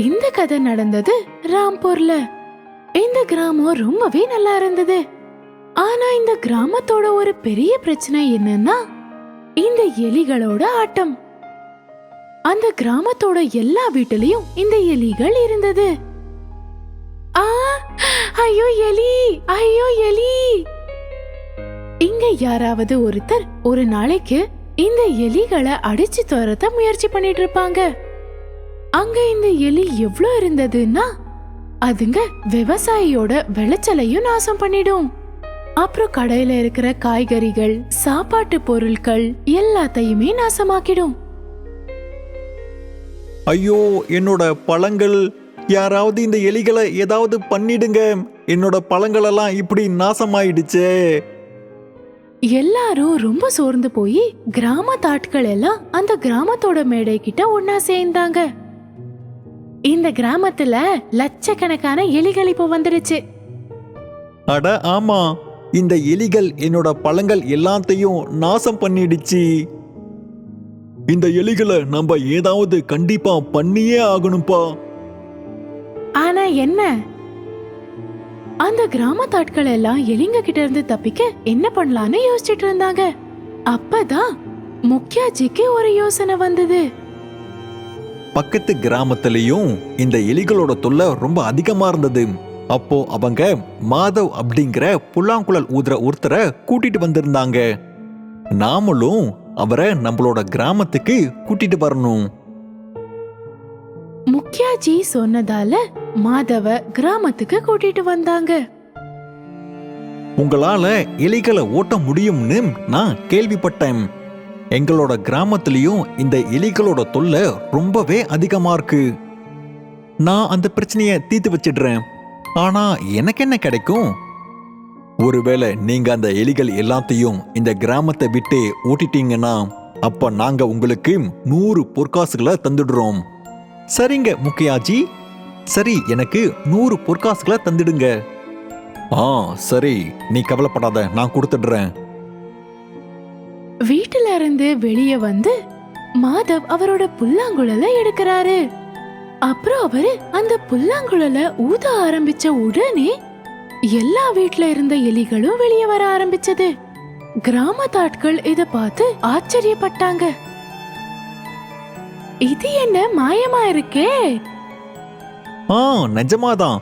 இந்த கதை நடந்தது ராம்பூர்ல. இந்த கிராமம் ரொம்பவே நல்லா இருந்தது. ஆனா இந்த கிராமத்தோட ஒரு பெரிய பிரச்சனை என்னன்னா இந்த எலிகளோட ஆட்டம். அந்த கிராமத்தோட எல்லா வீட்டிலையும் இந்த எலிகள் இருந்தது. ஆ, ஐயோ எலி, ஐயோ எலி! இங்க யாராவது ஒருத்தர் ஒரு நாளைக்கு இந்த எலிகளை அடிச்சு துரத்த முயற்சி பண்ணிட்டு இருப்பாங்க. அங்க இந்த எலி எவ்ளோ இருந்ததுன்னா அதுங்க விவசாயியோட விளைச்சலையும் நாசம் பண்ணிடும். அப்புறம் கடையில இருக்கிற காய்கறிகள், சாப்பாட்டு பொருட்கள் எல்லாத்தையுமே நாசமாக்கிடும். ஐயோ, என்னோட பழங்கள்! யாராவது இந்த எலிகளை ஏதாவது பண்ணிடுங்க. என்னோட பழங்கள் எல்லாம் இப்படி நாசமாயிடுச்சே. எல்லாரும் ரொம்ப சோர்ந்து போய் கிராமத்தாட்கள் எல்லாம் அந்த கிராமத்தோட மேடை கிட்ட ஒன்னா சேர்ந்தாங்க. இந்த கிராமத்துல லட்சக்கணக்கான எலிகள் இப்ப வந்துடுச்சு. அட ஆமா, இந்த எலிகள் என்னோட பழங்கள் எல்லாத்தையும் நாசம் பண்ணிடுச்சு. இந்த எலிகளை நம்ம ஏதாவது கண்டிப்பா பண்ணியே ஆகணும்பா. ஆனா என்ன? அந்த கிராமத்தாட்கள் எல்லாம் எலிங்க கிட்ட இருந்து தப்பிக்க என்ன பண்ணலான்னு யோசிச்சுட்டு இருந்தாங்க. அப்பதான் முக்கியாஜிக்கு ஒரு யோசனை வந்தது. பக்கத்து கிராமத்திலையும் இந்த எலிகளோட தொல்லை ரொம்ப அதிகமா இருந்தது. அப்போ அவங்க மாதவ் அப்படிங்கிற புல்லாங்குழல் ஊதுற ஒருத்தரை கூட்டிட்டு வந்திருந்தாங்க. நாமளும் அவரை நம்மளோட கிராமத்துக்கு கூட்டிட்டு வரணும். முக்கியாஜி சொன்னதால மாதவ கிராமத்துக்கு கூட்டிட்டு வந்தாங்க. உங்களால எலிகளை ஓட்ட முடியும்னு நான் கேள்விப்பட்டேன். எங்களோட கிராமத்திலையும் இந்த எலிகளோட தொல்லை ரொம்பவே அதிகமா இருக்கு. நான் அந்த பிரச்சனையை தீர்த்து வச்சிடுறேன். ஆனா எனக்கு என்ன கிடைக்கும்? ஒருவேளை நீங்க அந்த எலிகள் எல்லாத்தையும் இந்த கிராமத்தை விட்டு ஓட்டிட்டீங்கன்னா அப்ப நாங்க உங்களுக்கு 100 பொற்காசுகளை தந்துடுறோம். சரிங்க முக்கியாஜி, சரி, எனக்கு 100 பொற்காசுகளை தந்துடுங்க. சரி, நீ கவலைப்படாத, நான் கொடுத்துடுறேன். வீட்டுல இருந்து வெளியே வந்து மாதவ் அவரோட புல்லாங்குழல எடுக்கிறாரு. அப்புறம் அவரு அந்த புல்லாங்குழல ஊத ஆரம்பிச்ச உடனே எல்லா வீட்ல இருந்த எலிகளும் வெளியே வர ஆரம்பிச்சது. கிராமத்தாட்கள் இத பார்த்து ஆச்சரியப்பட்டாங்க. இது என்ன மாயமா இருக்கே! நிஜமாதான்.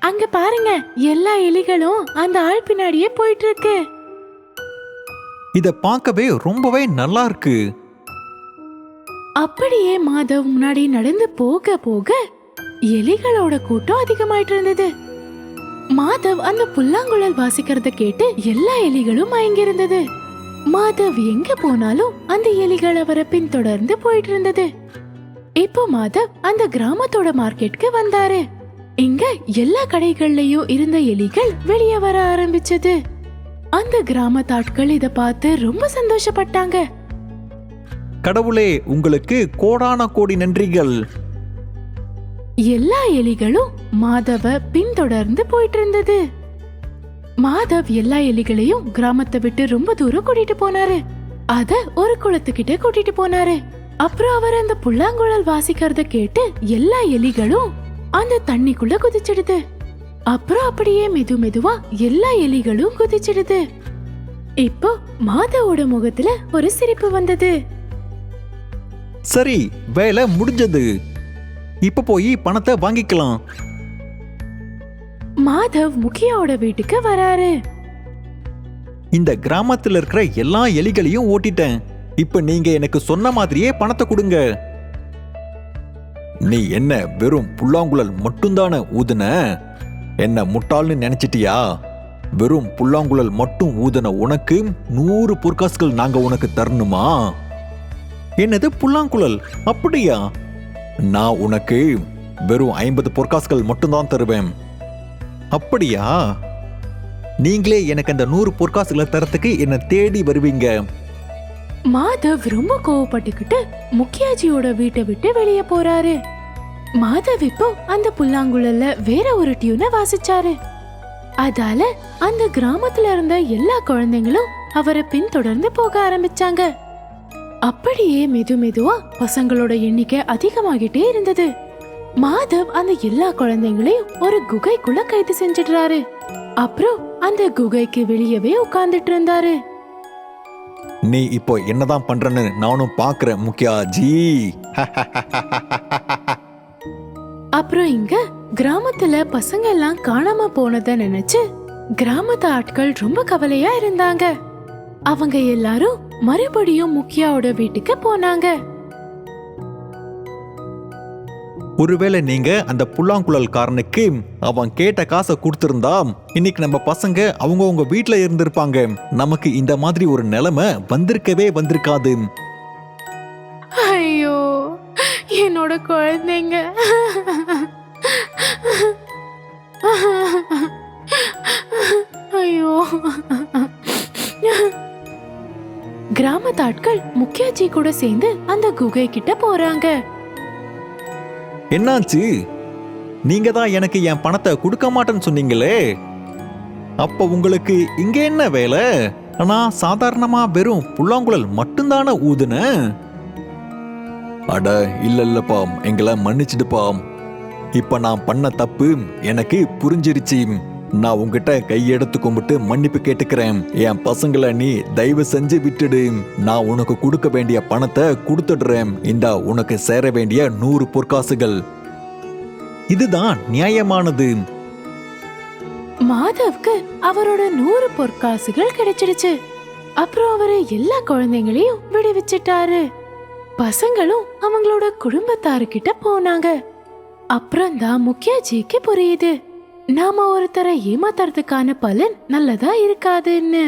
அங்க பாருங்க, எல்லா எலிகளும் அந்த ஆள் பின்னாடியே போயிட்டு இருக்கு. இத பார்க்கவே ரொம்பவே நல்லா இருக்கு. அப்படியே மாதவ் முன்னாடி நடந்து போக போக எலிகளோட கூட்டம் அதிகமாயிட்டு இருந்தது. மாதவ் அந்த புல்லாங்குழல் வாசிக்கிறத கேட்டு எல்லா எலிகளும் மயங்கி இருந்தது. மாதவ் எங்க போனாலும் அந்த எலிகள் அவரை பின்தொடர்ந்து போயிட்டு இருந்தது. இப்போ மாதவ் அந்த கிராமத்தோட மார்க்கெட்டுக்கு வந்தாரு. இங்க எல்லா கடைகள்லயும் இருந்த எலிகள் வெளியே வர ஆரம்பிச்சது. அந்த கிராமத்தாட்கள் இத பார்த்து ரொம்ப சந்தோஷப்பட்டாங்க. கடவுளே, உங்களுக்கு கோடான கோடி நன்றிகள். எல்லா எலிகளும் மாதவ பின்தொடர்ந்து போயிட்டு இருந்தது. மாதவ் எல்லா எலிகளையும் கிராமத்தை விட்டு ரொம்ப தூரம் கூட்டிட்டு போனாரு. அத ஒரு குளத்துக்கிட்ட கூட்டிட்டு போனாரு. அப்புறம் அவர் அந்த புல்லாங்குழல் வாசிக்கிறத கேட்டு எல்லா எலிகளும் அந்த தண்ணிக்குள்ள குதிச்சிடுது. அப்புறம் அப்படியே மெதுவா எல்லா எலிகளும் குதிச்சிடுது. இப்போ மாதவோட முகத்துல ஒரு சிரிப்பு வந்தது. சரி, வேலை முடிஞ்சது. இப்ப போய் பணத்தை வாங்கிக்கலாம். மாதவ் முக்கியாவோட வீட்டுக்கு வராரு. இந்த கிராமத்துல இருக்கிற எல்லா எலிகளையும் ஓட்டிட்டேன். இப்ப நீங்க எனக்கு சொன்ன மாதிரியே பணத்தை கொடுங்க. நீ என்ன வெறும் புல்லாங்குழல் மட்டும்தானே ஊதுன? என்ன முட்டாள்னு நினைச்சிட்டியா? வெறும் புல்லாங்குழல் மட்டும் ஊதுன உனக்கு 100 பொற்காசுகள் நாங்க உனக்கு தரணுமா? என்னது புல்லாங்குழல்? அப்படியா? நான் உனக்கு வெறும் 50 பொற்காசுகள் மட்டும்தான் தருவேன். அப்படியா? நீங்களே எனக்கு அந்த 100 பொற்காசுகளை தரத்துக்கு என்ன தேடி வருவீங்க. மாதவ் ரொம்ப கோவப்பட்டுக்கிட்டு முக்கியாஜியோட வீட்டை விட்டு வெளியே போறாரு. மாதவ் இப்போ அந்த புல்லாங்குழல்ல வேற ஒரு டியூனை வாசிச்சாரு. அதால அந்த கிராமத்துல இருந்த எல்லா குழந்தைங்களும் அவரை பின்தொடர்ந்து போக ஆரம்பிச்சாங்க. அப்படியே மெதுவா பசங்களோட எண்ணிக்கை அதிகமாகிட்டே இருந்தது. மாதவ் அந்த எல்லா குழந்தைங்களையும் ஒரு குகைக்குள்ள கைது செஞ்சிடுறாரு. அப்புறம் அந்த குகைக்கு வெளியவே உட்கார்ந்துட்டு இருந்தாரு. நீ இப்போ என்னதான் பண்றன்னு நானும் பாக்குறேன் முக்கியாஜி. அப்புறம் இங்க கிராமத்துல பசங்க எல்லாம் காணாம போனத நினைச்சு கிராமத்து ஆட்கள் ரொம்ப கவலையா இருந்தாங்க. அவங்க எல்லாரும் மறுபடியும் முக்கியாவோட வீட்டுக்கு போனாங்க. ஒருவேளை நீங்க அந்த புல்லாங்குழல்காரனுக்கு அவன் கேட்ட காசை கொடுத்திருந்தா இன்னைக்கு நம்ம பசங்க அவங்க வீட்டுல இருந்திருப்பாங்க. நமக்கு இந்த மாதிரி ஒரு நிலைமை வந்திருக்காது. ஐயோ, என்னோட குழந்தைங்க. ஐயோ. கிராமத்தாட்கள் முக்கியாஜி கூட சேர்ந்து அந்த குகை கிட்ட போறாங்க. என்னாச்சு? நீங்க தான் எனக்கு என் பணத்தை கொடுக்க மாட்டேன்னு சொன்னீங்களே, அப்ப உங்களுக்கு இங்க என்ன வேலை? நான் சாதாரணமா வெறும் புல்லாங்குழல் மட்டும்தானே ஊதுன. அட இல்லப்பா, எங்களை மன்னிச்சிடுப்பா. இப்ப நான் பண்ண தப்பு எனக்கு புரிஞ்சிருச்சு. நான் உங்ககிட்ட கையெடுத்து கும்பிட்டு மன்னிப்பு கேட்டுக்கிறேன். என் பசங்களை நீ தயவு செஞ்சு விட்டுடு. நான் உனக்கு கொடுக்க வேண்டிய பணத்தை கொடுத்துடுறேன். இந்தா உனக்கு சேர வேண்டிய 100 பொற்காசுகள். இதுதான் நியாயமானது. மாதவ்க்கு அவரோட 100 பொற்காசுகள் கிடைச்சிடுச்சு. அப்புறம் அவரு எல்லா குழந்தைங்களையும் விடுவிச்சிட்டாரு. பசங்களும் அவங்களோட குடும்பத்தாருக்கிட்ட போனாங்க. அப்புறம் தான் முக்கியாஜிக்கு புரியுது, நாம ஒருத்தரை ஏமாத்துறதுக்கான பலன் நல்லதா இருக்காதுன்னு.